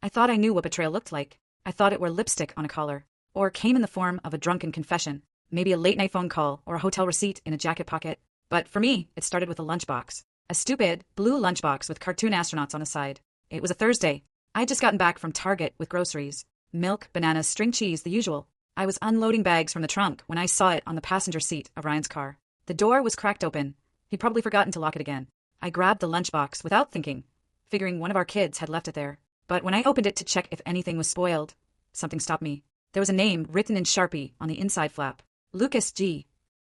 I thought I knew what betrayal looked like. I thought it wore lipstick on a collar, or came in the form of a drunken confession, maybe a late-night phone call or a hotel receipt in a jacket pocket. But for me, it started with a lunchbox. A stupid, blue lunchbox with cartoon astronauts on the side. It was a Thursday. I'd just gotten back from Target with groceries. Milk, bananas, string cheese, the usual. I was unloading bags from the trunk when I saw it on the passenger seat of Ryan's car. The door was cracked open. He'd probably forgotten to lock it again. I grabbed the lunchbox without thinking, figuring one of our kids had left it there. But when I opened it to check if anything was spoiled, something stopped me. There was a name written in Sharpie on the inside flap. Lucas G.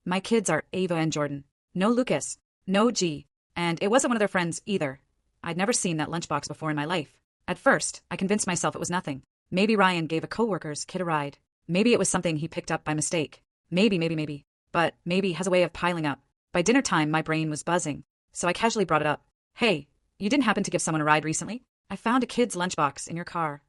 My kids are Ava and Jordan. No Lucas. No G. And it wasn't one of their friends either. I'd never seen that lunchbox before in my life. At first, I convinced myself it was nothing. Maybe Ryan gave a coworker's kid a ride. Maybe it was something he picked up by mistake. Maybe. But maybe has a way of piling up. By dinner time, my brain was buzzing. So I casually brought it up. Hey, you didn't happen to give someone a ride recently? I found a kid's lunchbox in your car.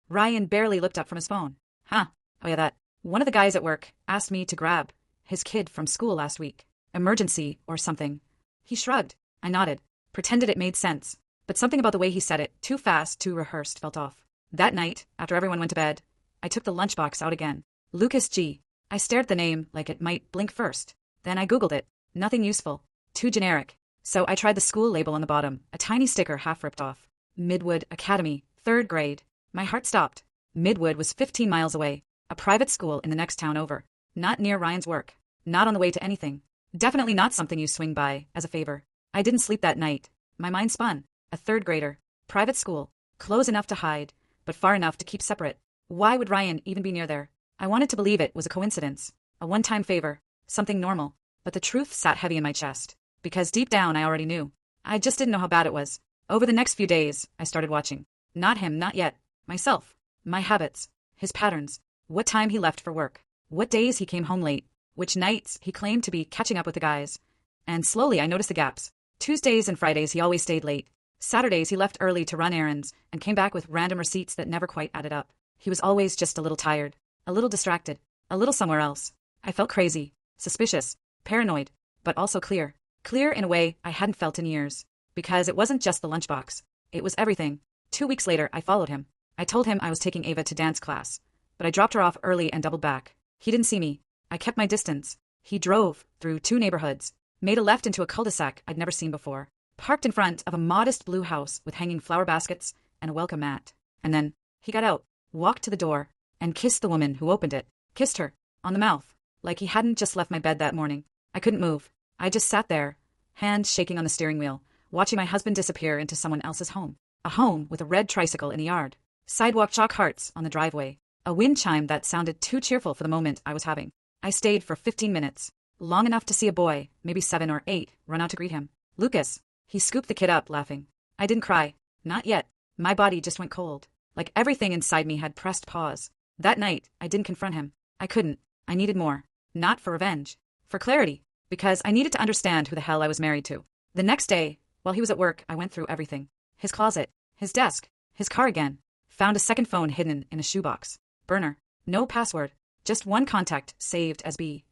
Ryan barely looked up from his phone. Huh. Oh yeah, that. One of the guys at work asked me to grab his kid from school last week. Emergency or something. He shrugged. I nodded. Pretended it made sense. But something about the way he said it, too fast, too rehearsed, felt off. That night, after everyone went to bed, I took the lunchbox out again. Lucas G. I stared at the name like it might blink first. Then I Googled it. Nothing useful. Too generic. So I tried the school label on the bottom, a tiny sticker half ripped off. Midwood Academy, 3rd grade. My heart stopped. Midwood was 15 miles away. A private school in the next town over. Not near Ryan's work. Not on the way to anything. Definitely not something you swing by as a favor. I didn't sleep that night. My mind spun. A 3rd grader. Private school. Close enough to hide, but far enough to keep separate. Why would Ryan even be near there? I wanted to believe it was a coincidence. A one-time favor. Something normal. But the truth sat heavy in my chest. Because deep down I already knew. I just didn't know how bad it was. Over the next few days, I started watching. Not him, not yet. Myself. My habits. His patterns. What time he left for work. What days he came home late. Which nights he claimed to be catching up with the guys. And slowly I noticed the gaps. Tuesdays and Fridays he always stayed late. Saturdays he left early to run errands and came back with random receipts that never quite added up. He was always just a little tired. A little distracted. A little somewhere else. I felt crazy. Suspicious. Paranoid. But also clear. Clear in a way I hadn't felt in years. Because it wasn't just the lunchbox. It was everything. 2 weeks later, I followed him. I told him I was taking Ava to dance class. But I dropped her off early and doubled back. He didn't see me. I kept my distance. He drove through 2 neighborhoods. Made a left into a cul-de-sac I'd never seen before. Parked in front of a modest blue house with hanging flower baskets and a welcome mat. And then, he got out, walked to the door, and kissed the woman who opened it. Kissed her. On the mouth. Like he hadn't just left my bed that morning. I couldn't move. I just sat there, hands shaking on the steering wheel, watching my husband disappear into someone else's home. A home with a red tricycle in the yard. Sidewalk chalk hearts on the driveway. A wind chime that sounded too cheerful for the moment I was having. I stayed for 15 minutes. Long enough to see a boy, maybe 7 or 8, run out to greet him. Lucas. He scooped the kid up, laughing. I didn't cry. Not yet. My body just went cold. Like everything inside me had pressed pause. That night, I didn't confront him. I couldn't. I needed more. Not for revenge. For clarity. Because I needed to understand who the hell I was married to. The next day, while he was at work, I went through everything. His closet. His desk. His car again. Found a second phone hidden in a shoebox. Burner. No password. Just one contact saved as B.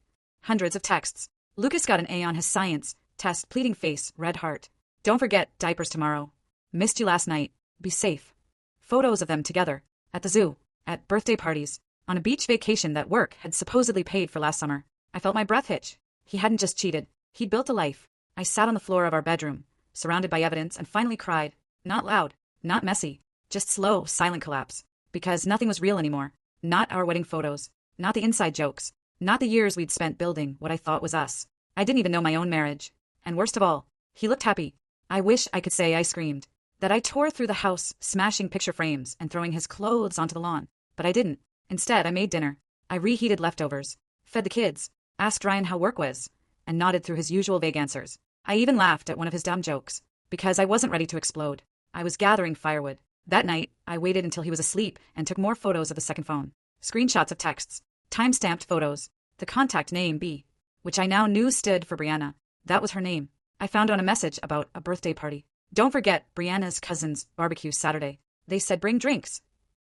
Hundreds of texts. Lucas got an A on his science test, pleading face, red heart. Don't forget diapers tomorrow. Missed you last night. Be safe. Photos of them together. At the zoo. At birthday parties. On a beach vacation that work had supposedly paid for last summer. I felt my breath hitch. He hadn't just cheated. He'd built a life. I sat on the floor of our bedroom, surrounded by evidence, and finally cried. Not loud. Not messy. Just slow, silent collapse. Because nothing was real anymore. Not our wedding photos. Not the inside jokes. Not the years we'd spent building what I thought was us. I didn't even know my own marriage. And worst of all, he looked happy. I wish I could say I screamed. That I tore through the house, smashing picture frames and throwing his clothes onto the lawn. But I didn't. Instead, I made dinner. I reheated leftovers. Fed the kids. Asked Ryan how work was. And nodded through his usual vague answers. I even laughed at one of his dumb jokes. Because I wasn't ready to explode. I was gathering firewood. That night, I waited until he was asleep and took more photos of the second phone. Screenshots of texts. Time-stamped photos. The contact name B. Which I now knew stood for Brianna. That was her name. I found on a message about a birthday party. Don't forget Brianna's cousin's barbecue Saturday. They said bring drinks.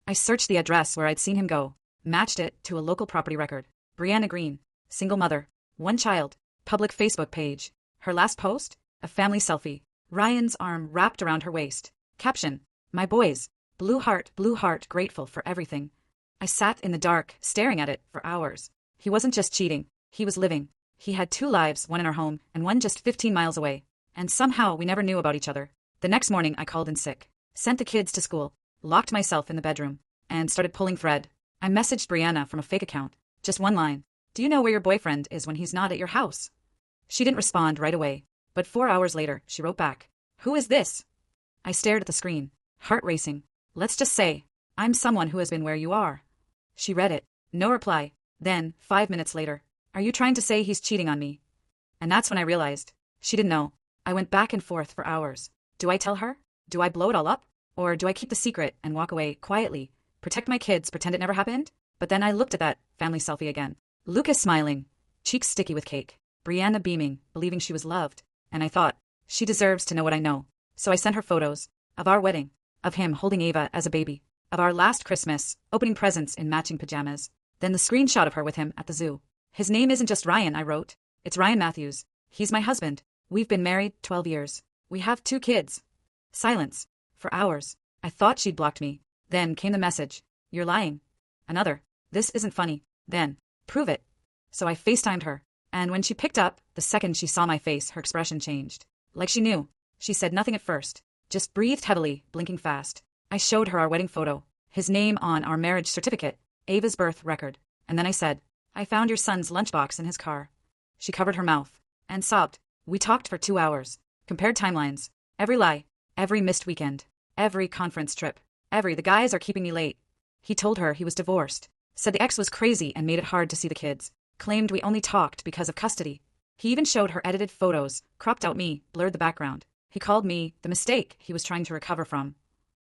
I searched the address where I'd seen him go. Matched it to a local property record. Brianna Green. Single mother. 1 child. Public Facebook page. Her last post? A family selfie. Ryan's arm wrapped around her waist. Caption. My boys. blue heart, grateful for everything. I sat in the dark, staring at it for hours. He wasn't just cheating, he was living. He had 2 lives, one in our home, and one just 15 miles away. And somehow we never knew about each other. The next morning I called in sick, sent the kids to school, locked myself in the bedroom, and started pulling thread. I messaged Brianna from a fake account. Just one line. Do you know where your boyfriend is when he's not at your house? She didn't respond right away, but 4 hours later, she wrote back. Who is this? I stared at the screen, heart racing. Let's just say, I'm someone who has been where you are. She read it. No reply. Then, 5 minutes later, are you trying to say he's cheating on me? And that's when I realized. She didn't know. I went back and forth for hours. Do I tell her? Do I blow it all up? Or do I keep the secret and walk away quietly, protect my kids, pretend it never happened? But then I looked at that family selfie again. Lucas smiling, cheeks sticky with cake. Brianna beaming, believing she was loved. And I thought, she deserves to know what I know. So I sent her photos of our wedding, of him holding Ava as a baby, of our last Christmas, opening presents in matching pajamas. Then the screenshot of her with him at the zoo. His name isn't just Ryan, I wrote. It's Ryan Matthews. He's my husband. We've been married 12 years. We have 2 kids. Silence. For hours. I thought she'd blocked me. Then came the message. You're lying. Another. This isn't funny. Then. Prove it. So I FaceTimed her. And when she picked up, the second she saw my face, her expression changed. Like she knew. She said nothing at first. Just breathed heavily, blinking fast. I showed her our wedding photo. His name on our marriage certificate. Ava's birth record. And then I said, I found your son's lunchbox in his car. She covered her mouth. And sobbed. We talked for 2 hours. Compared timelines. Every lie. Every missed weekend. Every conference trip. The guys are keeping me late. He told her he was divorced. Said the ex was crazy and made it hard to see the kids. Claimed we only talked because of custody. He even showed her edited photos, cropped out me, blurred the background. He called me the mistake he was trying to recover from.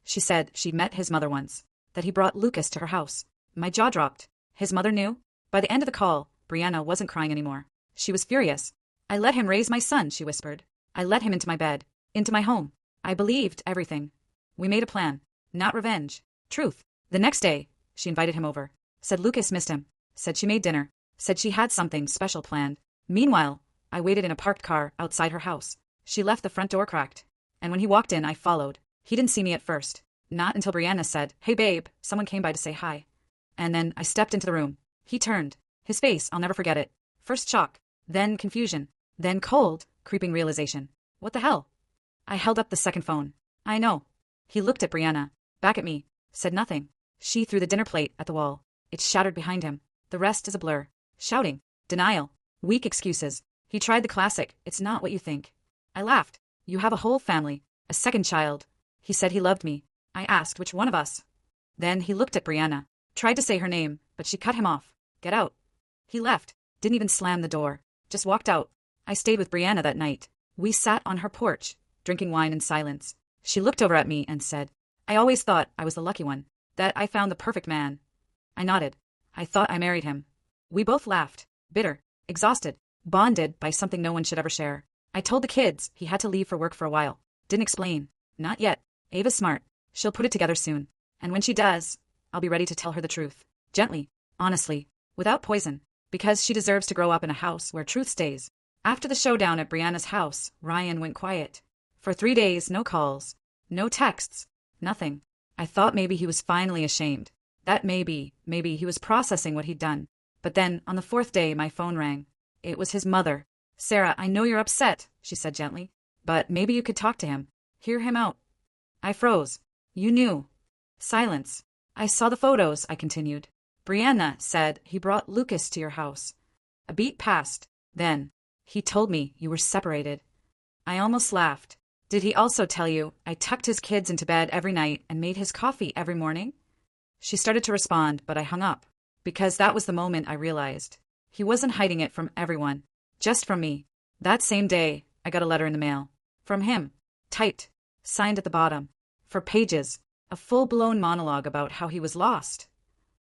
She said she met his mother once. That he brought Lucas to her house. My jaw dropped. His mother knew? By the end of the call, Brianna wasn't crying anymore. She was furious. I let him raise my son, she whispered. I let him into my bed. Into my home. I believed everything. We made a plan. Not revenge. Truth. The next day, she invited him over. Said Lucas missed him. Said she made dinner. Said she had something special planned. Meanwhile, I waited in a parked car outside her house. She left the front door cracked. And when he walked in, I followed. He didn't see me at first. Not until Brianna said, Hey babe, someone came by to say hi. And then I stepped into the room. He turned. His face, I'll never forget it. First shock. Then confusion. Then cold, creeping realization. What the hell? I held up the second phone. I know. He looked at Brianna. Back at me. Said nothing. She threw the dinner plate at the wall. It shattered behind him. The rest is a blur. Shouting. Denial. Weak excuses. He tried the classic, it's not what you think. I laughed. You have a whole family. A second child. He said he loved me. I asked which one of us. Then he looked at Brianna. Tried to say her name, but she cut him off. Get out. He left. Didn't even slam the door. Just walked out. I stayed with Brianna that night. We sat on her porch, drinking wine in silence. She looked over at me and said, I always thought I was the lucky one. That I found the perfect man. I nodded. I thought I married him. We both laughed. Bitter. Exhausted. Bonded by something no one should ever share. I told the kids he had to leave for work for a while. Didn't explain. Not yet. Ava's smart. She'll put it together soon. And when she does, I'll be ready to tell her the truth. Gently. Honestly. Without poison. Because she deserves to grow up in a house where truth stays. After the showdown at Brianna's house, Ryan went quiet. For 3 days, no calls. No texts. Nothing. I thought maybe he was finally ashamed. That maybe he was processing what he'd done. But then, on the 4th day, my phone rang. It was his mother. Sarah, I know you're upset, she said gently. But maybe you could talk to him. Hear him out. I froze. You knew. Silence. I saw the photos, I continued. Brianna said he brought Lucas to your house. A beat passed. Then, he told me you were separated. I almost laughed. Did he also tell you I tucked his kids into bed every night and made his coffee every morning? She started to respond, but I hung up. Because that was the moment I realized. He wasn't hiding it from everyone. Just from me. That same day, I got a letter in the mail. From him. Typed. Signed at the bottom. For pages. A full-blown monologue about how he was lost.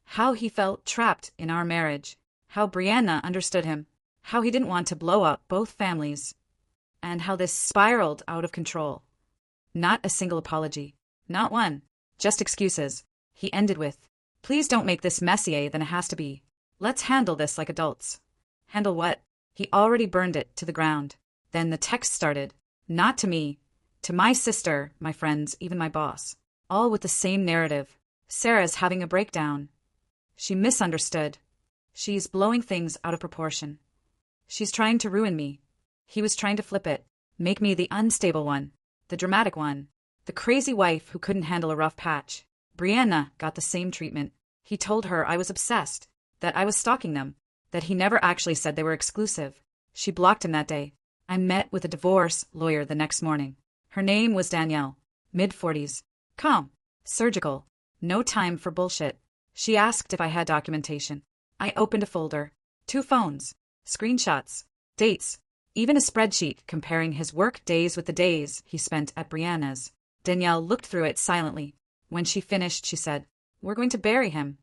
How he felt trapped in our marriage. How Brianna understood him. How he didn't want to blow up both families. And how this spiraled out of control. Not a single apology. Not one. Just excuses. He ended with, Please don't make this messier than it has to be. Let's handle this like adults. Handle what? He already burned it to the ground. Then the text started. Not to me. To my sister, my friends, even my boss. all with the same narrative. Sarah's having a breakdown. She misunderstood. She's blowing things out of proportion. She's trying to ruin me. He was trying to flip it, make me the unstable one, the dramatic one, the crazy wife who couldn't handle a rough patch. Brianna got the same treatment. He told her I was obsessed, that I was stalking them, that he never actually said they were exclusive. She blocked him that day. I met with a divorce lawyer the next morning. Her name was Danielle, mid-40s, calm, surgical, no time for bullshit. She asked if I had documentation. I opened a folder, 2 phones, screenshots, dates, even a spreadsheet comparing his work days with the days he spent at Brianna's. Danielle looked through it silently. When she finished, she said, "We're going to bury him."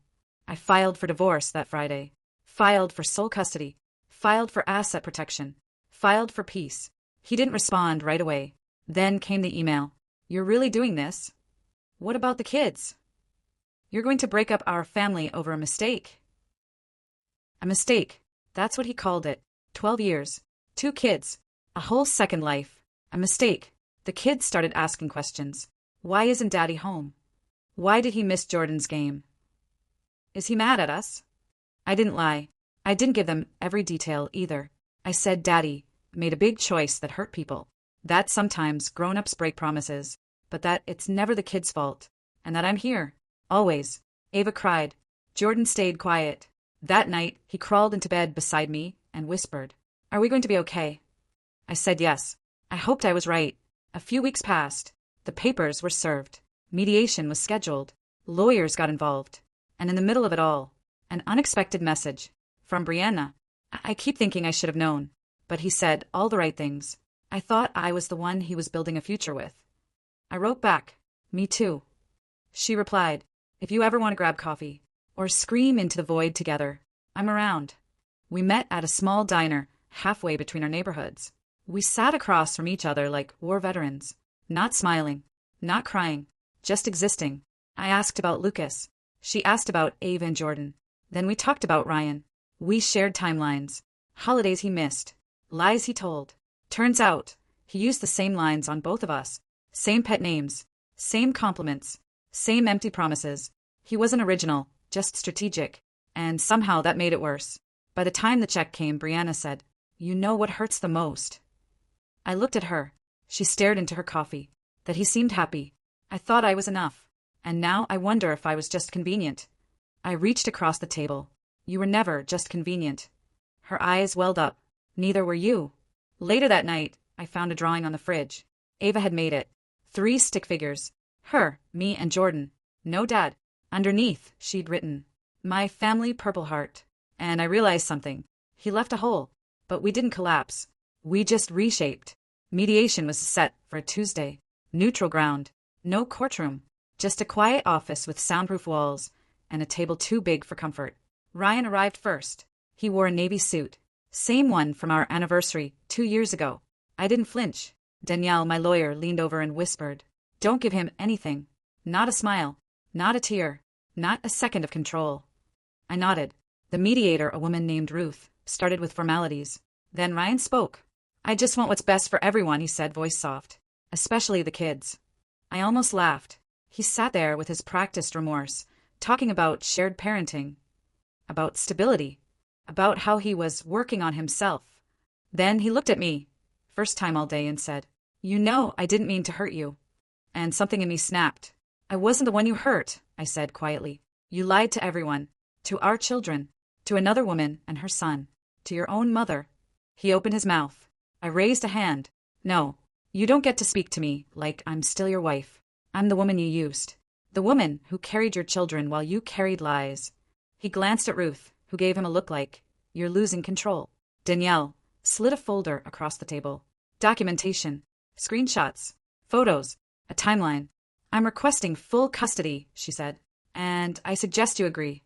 I filed for divorce that Friday, filed for sole custody, filed for asset protection, filed for peace. He didn't respond right away. Then came the email. "You're really doing this? What about the kids? You're going to break up our family over a mistake." A mistake. That's what he called it. 12 years. 2 kids. A whole second life. A mistake. The kids started asking questions. Why isn't Daddy home? Why did he miss Jordan's game? Is he mad at us? I didn't lie. I didn't give them every detail either. I said Daddy made a big choice that hurt people. That sometimes grown-ups break promises, but that it's never the kid's fault. And that I'm here. Always. Ava cried. Jordan stayed quiet. That night, he crawled into bed beside me and whispered, "Are we going to be okay?" I said yes. I hoped I was right. A few weeks passed. The papers were served. Mediation was scheduled. Lawyers got involved. And in the middle of it all, an unexpected message. From Brianna. I keep thinking I should have known. But he said all the right things. I thought I was the one he was building a future with. I wrote back, "Me too." She replied, "If you ever want to grab coffee, or scream into the void together, I'm around." We met at a small diner halfway between our neighborhoods. We sat across from each other like war veterans, not smiling, not crying, just existing. I asked about Lucas. She asked about Ava and Jordan. Then we talked about Ryan. We shared timelines, holidays he missed, lies he told. Turns out, he used the same lines on both of us, same pet names, same compliments, same empty promises. He wasn't original, just strategic, and somehow that made it worse. By the time the check came, Brianna said, "You know what hurts the most?" I looked at her. She stared into her coffee. That he seemed happy. I thought I was enough. And now I wonder if I was just convenient. I reached across the table. "You were never just convenient." Her eyes welled up. "Neither were you." Later that night, I found a drawing on the fridge. Ava had made it. 3 stick figures. Her, me, and Jordan. No dad. Underneath, she'd written, "My family Purple Heart." And I realized something. He left a hole. But we didn't collapse. We just reshaped. Mediation was set for a Tuesday. Neutral ground. No courtroom. Just a quiet office with soundproof walls and a table too big for comfort. Ryan arrived first. He wore a navy suit. Same one from our anniversary 2 years ago. I didn't flinch. Danielle, my lawyer, leaned over and whispered, "Don't give him anything. Not a smile. Not a tear. Not a second of control." I nodded. The mediator, a woman named Ruth, started with formalities. Then Ryan spoke. "I just want what's best for everyone," he said, voice soft. "Especially the kids." I almost laughed. He sat there with his practiced remorse, talking about shared parenting, about stability, about how he was working on himself. Then he looked at me, first time all day, and said, "You know I didn't mean to hurt you." And something in me snapped. "I wasn't the one you hurt," I said quietly. "You lied to everyone, to our children, to another woman and her son, to your own mother." He opened his mouth. I raised a hand. "No, you don't get to speak to me like I'm still your wife. I'm the woman you used. The woman who carried your children while you carried lies." He glanced at Ruth, who gave him a look like, "You're losing control." Danielle slid a folder across the table. Documentation. Screenshots. Photos. A timeline. "I'm requesting full custody," she said. "And I suggest you agree."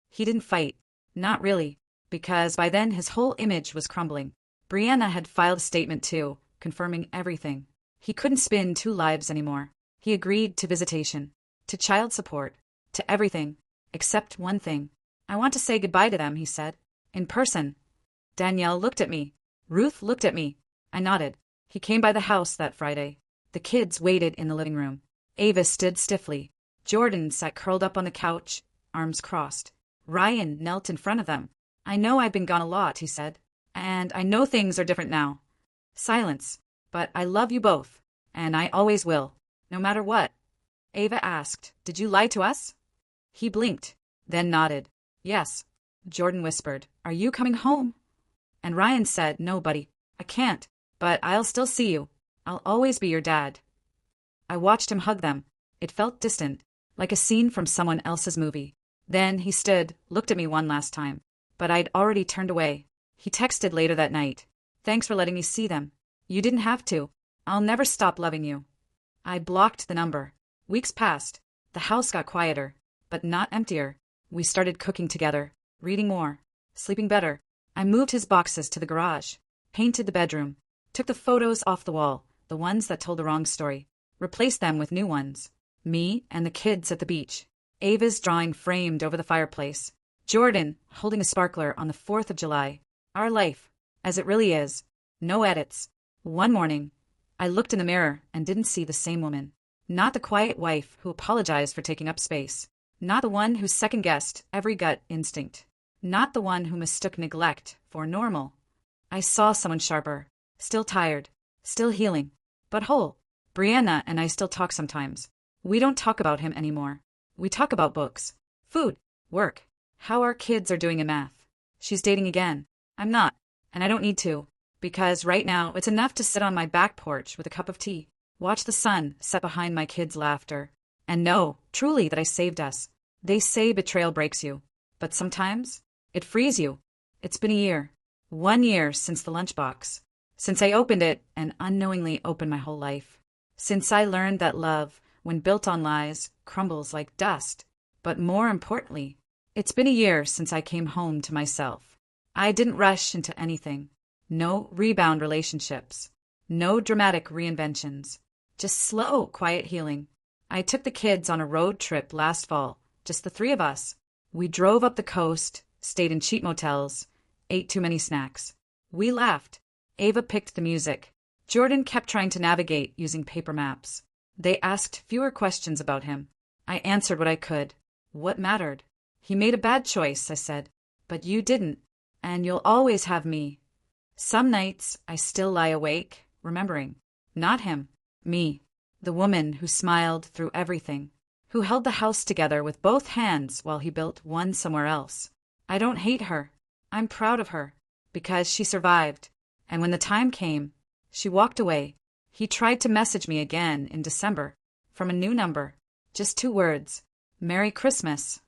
He didn't fight. Not really. Because by then his whole image was crumbling. Brianna had filed a statement too, confirming everything. He couldn't spin 2 lives anymore. He agreed to visitation, to child support, to everything, except one thing. "I want to say goodbye to them," he said. "In person." Danielle looked at me. Ruth looked at me. I nodded. He came by the house that Friday. The kids waited in the living room. Ava stood stiffly. Jordan sat curled up on the couch, arms crossed. Ryan knelt in front of them. I know I've been gone a lot, he said. And I know things are different now. Silence. But I love you both. And I always will. No matter what. Ava asked, Did you lie to us? He blinked, then nodded. Yes. Jordan whispered, Are you coming home? And Ryan said, No, buddy. I can't. But I'll still see you. I'll always be your dad. I watched him hug them. It felt distant, like a scene from someone else's movie. Then he stood, looked at me one last time. But I'd already turned away. He texted later that night. Thanks for letting me see them. You didn't have to. I'll never stop loving you. I blocked the number. Weeks passed. The house got quieter, but not emptier. We started cooking together, reading more, sleeping better. I moved his boxes to the garage, painted the bedroom, took the photos off the wall, the ones that told the wrong story, replaced them with new ones. Me and the kids at the beach. Ava's drawing framed over the fireplace. Jordan holding a sparkler on the 4th of July. Our life, as it really is. No edits. One morning, I looked in the mirror and didn't see the same woman. Not the quiet wife who apologized for taking up space. Not the one who second-guessed every gut instinct. Not the one who mistook neglect for normal. I saw someone sharper, still tired, still healing, but whole. Brianna and I still talk sometimes. We don't talk about him anymore. We talk about books, food, work, how our kids are doing in math. She's dating again. I'm not, and I don't need to, because right now it's enough to sit on my back porch with a cup of tea, watch the sun set behind my kids' laughter, and know, truly, that I saved us. They say betrayal breaks you, but sometimes it frees you. It's been a year. 1 year since the lunchbox. Since I opened it and unknowingly opened my whole life. Since I learned that love, when built on lies, crumbles like dust. But more importantly, it's been a year since I came home to myself. I didn't rush into anything. No rebound relationships. No dramatic reinventions. Just slow, quiet healing. I took the kids on a road trip last fall, just the 3 of us. We drove up the coast, stayed in cheap motels, ate too many snacks. We laughed. Ava picked the music. Jordan kept trying to navigate using paper maps. They asked fewer questions about him. I answered what I could. What mattered? He made a bad choice, I said. But you didn't, and you'll always have me. Some nights I still lie awake, remembering. Not him. Me. The woman who smiled through everything. Who held the house together with both hands while he built one somewhere else. I don't hate her. I'm proud of her. Because she survived. And when the time came, she walked away. He tried to message me again in December. From a new number. Just 2 words. Merry Christmas.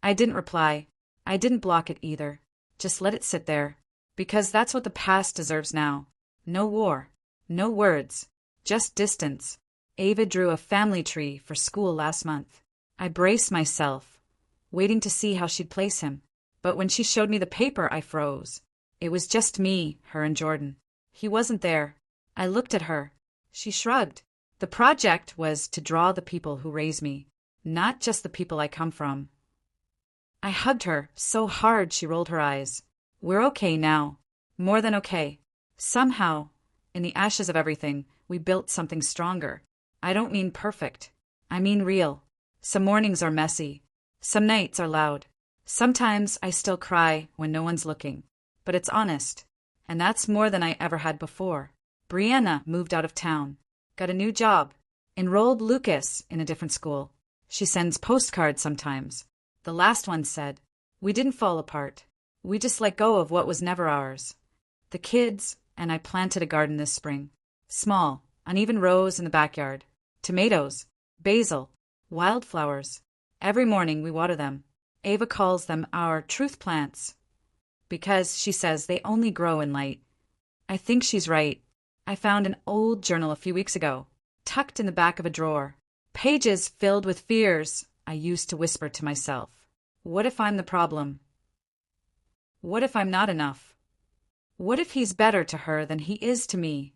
I didn't reply. I didn't block it either. Just let it sit there. Because that's what the past deserves now. No war. No words. Just distance. Ava drew a family tree for school last month. I braced myself, waiting to see how she'd place him. But when she showed me the paper, I froze. It was just me, her and Jordan. He wasn't there. I looked at her. She shrugged. The project was to draw the people who raised me, not just the people I come from. I hugged her so hard she rolled her eyes. We're okay now. More than okay. Somehow, in the ashes of everything, we built something stronger. I don't mean perfect. I mean real. Some mornings are messy. Some nights are loud. Sometimes I still cry when no one's looking. But it's honest. And that's more than I ever had before. Brianna moved out of town. Got a new job. Enrolled Lucas in a different school. She sends postcards sometimes. The last one said, We didn't fall apart. We just let go of what was never ours. The kids and I planted a garden this spring. Small, uneven rows in the backyard. Tomatoes, basil, wildflowers. Every morning we water them. Ava calls them our truth plants. Because she says they only grow in light. I think she's right. I found an old journal a few weeks ago, tucked in the back of a drawer. Pages filled with fears I used to whisper to myself. What if I'm the problem? What if I'm not enough? What if he's better to her than he is to me?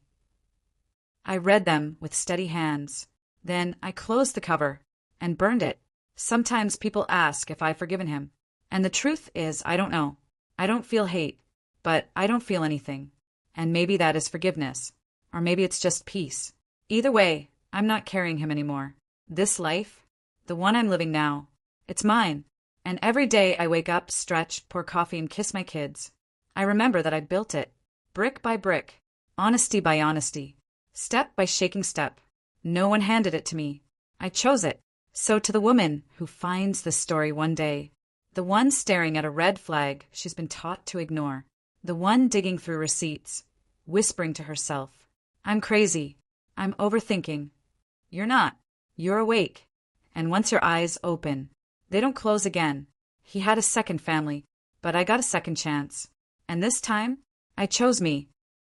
I read them with steady hands. Then I closed the cover and burned it. Sometimes people ask if I've forgiven him. And the truth is, I don't know. I don't feel hate, but I don't feel anything. And maybe that is forgiveness. Or maybe it's just peace. Either way, I'm not carrying him anymore. This life, the one I'm living now, it's mine. And every day I wake up, stretch, pour coffee, and kiss my kids. I remember that I built it, brick by brick, honesty by honesty, step by shaking step. No one handed it to me. I chose it. So to the woman who finds this story one day, the one staring at a red flag she's been taught to ignore, the one digging through receipts, whispering to herself, I'm crazy, I'm overthinking. You're not. You're awake. And once your eyes open, they don't close again. He had a second family, but I got a second chance. And this time, I chose me.